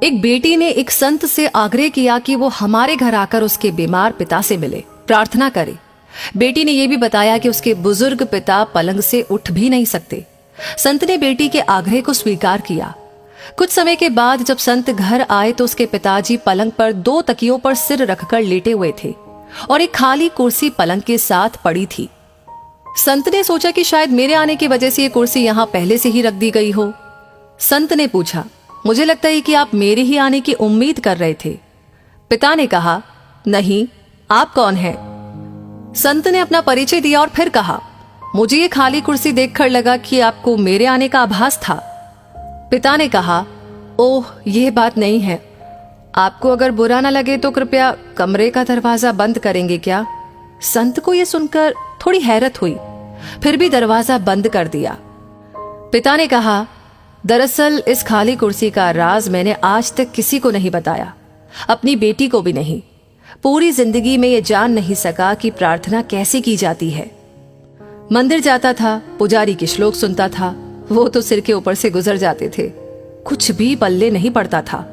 एक बेटी ने एक संत से आग्रह किया कि वो हमारे घर आकर उसके बीमार पिता से मिले, प्रार्थना करे। बेटी ने यह भी बताया कि उसके बुजुर्ग पिता पलंग से उठ भी नहीं सकते। संत ने बेटी के आग्रह को स्वीकार किया। कुछ समय के बाद जब संत घर आए तो उसके पिताजी पलंग पर 2 तकियों पर सिर रखकर लेटे हुए थे और एक खाली कुर्सी पलंग के साथ पड़ी थी। संत ने सोचा कि शायद मेरे आने की वजह से ये कुर्सी यहां पहले से ही रख दी गई हो। संत ने पूछा, मुझे लगता है कि आप मेरे ही आने की उम्मीद कर रहे थे। पिता ने कहा, नहीं, आप कौन हैं? संत ने अपना परिचय दिया और फिर कहा, मुझे ये खाली कुर्सी देखकर लगा कि आपको मेरे आने का आभास था। पिता ने कहा, ओह, यह बात नहीं है। आपको अगर बुरा ना लगे तो कृपया कमरे का दरवाजा बंद करेंगे क्या? संत को यह सुनकर थोड़ी हैरत हुई, फिर भी दरवाजा बंद कर दिया। पिता ने कहा, दरअसल इस खाली कुर्सी का राज मैंने आज तक किसी को नहीं बताया, अपनी बेटी को भी नहीं। पूरी जिंदगी में ये जान नहीं सका कि प्रार्थना कैसे की जाती है। मंदिर जाता था, पुजारी के श्लोक सुनता था, वो तो सिर के ऊपर से गुजर जाते थे, कुछ भी पल्ले नहीं पड़ता था।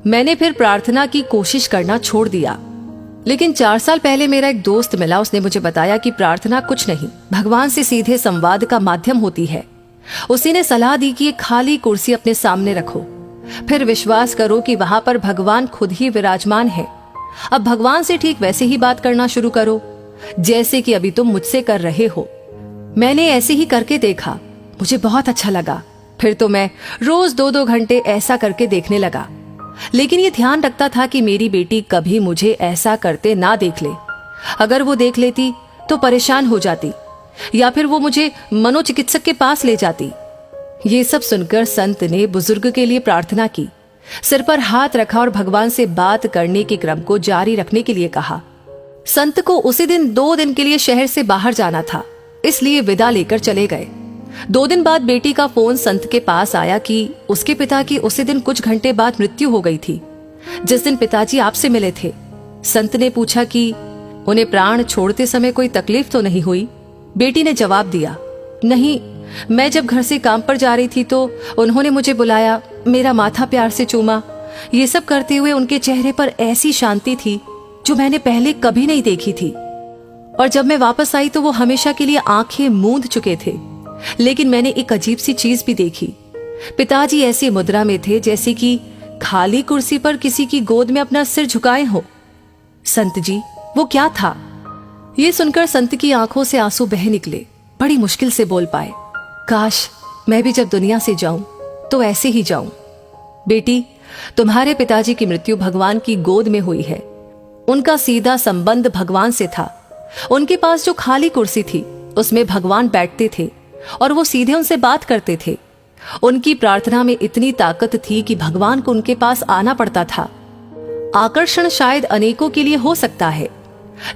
मैंने फिर प्रार्थना की कोशिश करना छोड़ दिया। लेकिन 4 साल पहले मेरा एक दोस्त मिला, उसने मुझे बताया कि प्रार्थना कुछ नहीं, भगवान से सीधे संवाद का माध्यम होती है। उसी ने सलाह दी कि एक खाली कुर्सी अपने सामने रखो, फिर विश्वास करो कि वहां पर भगवान खुद ही विराजमान है। अब भगवान से ठीक वैसे ही बात करना शुरू करो जैसे कि अभी तुम मुझसे कर रहे हो। मैंने ऐसे ही करके देखा, मुझे बहुत अच्छा लगा। फिर तो मैं रोज 2-2 घंटे ऐसा करके देखने लगा। लेकिन ये ध्यान रखता था कि मेरी बेटी कभी मुझे ऐसा करते ना देख ले। अगर वो देख लेती तो परेशान हो जाती या फिर वो मुझे मनोचिकित्सक के पास ले जाती। ये सब सुनकर संत ने बुजुर्ग के लिए प्रार्थना की, सिर पर हाथ रखा और भगवान से बात करने के क्रम को जारी रखने के लिए कहा। संत को उसी दिन 2 दिन के लिए शहर से बाहर जाना था, इसलिए विदा लेकर चले गए। 2 दिन बाद बेटी का फोन संत के पास आया कि उसके पिता की उसी दिन कुछ घंटे बाद मृत्यु हो गई थी, जिस दिन पिताजी आपसे मिले थे। संत ने पूछा कि उन्हें प्राण छोड़ते समय कोई तकलीफ तो नहीं हुई? बेटी ने जवाब दिया, नहीं, मैं जब घर से काम पर जा रही थी तो उन्होंने मुझे बुलाया, मेरा माथा प्यार से चूमा। ये सब करते हुए उनके चेहरे पर ऐसी शांति थी जो मैंने पहले कभी नहीं देखी थी। और जब मैं वापस आई तो वो हमेशा के लिए आंखें मूंद चुके थे। लेकिन मैंने एक अजीब सी चीज भी देखी। पिताजी ऐसी मुद्रा में थे जैसे कि खाली कुर्सी पर किसी की गोद में अपना सिर झुकाए हो। संत जी, वो क्या था? ये सुनकर संत की आंखों से आंसू बह निकले। बड़ी मुश्किल से बोल पाए, काश मैं भी जब दुनिया से जाऊं तो ऐसे ही जाऊं। बेटी, तुम्हारे पिताजी की मृत्यु भगवान की गोद में हुई है। उनका सीधा संबंध भगवान से था। उनके पास जो खाली कुर्सी थी उसमें भगवान बैठते थे और वो सीधे उनसे बात करते थे। उनकी प्रार्थना में इतनी ताकत थी कि भगवान को उनके पास आना पड़ता था। आकर्षण शायद अनेकों के लिए हो सकता है,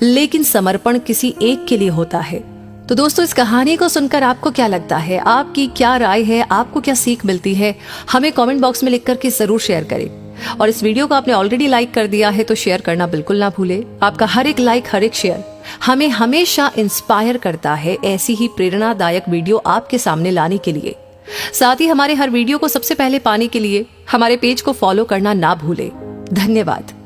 लेकिन समर्पण किसी एक के लिए होता है। तो दोस्तों, इस कहानी को सुनकर आपको क्या लगता है? आपकी क्या राय है? आपको क्या सीख मिलती है? हमें कमेंट बॉक्स में लिख करके जरूर शेयर करें। और इस वीडियो को आपने ऑलरेडी लाइक कर दिया है तो शेयर करना बिल्कुल ना भूले। आपका हर एक लाइक, हर एक शेयर हमें हमेशा इंस्पायर करता है ऐसी ही प्रेरणादायक वीडियो आपके सामने लाने के लिए। साथ ही हमारे हर वीडियो को सबसे पहले पाने के लिए हमारे पेज को फॉलो करना ना भूले। धन्यवाद।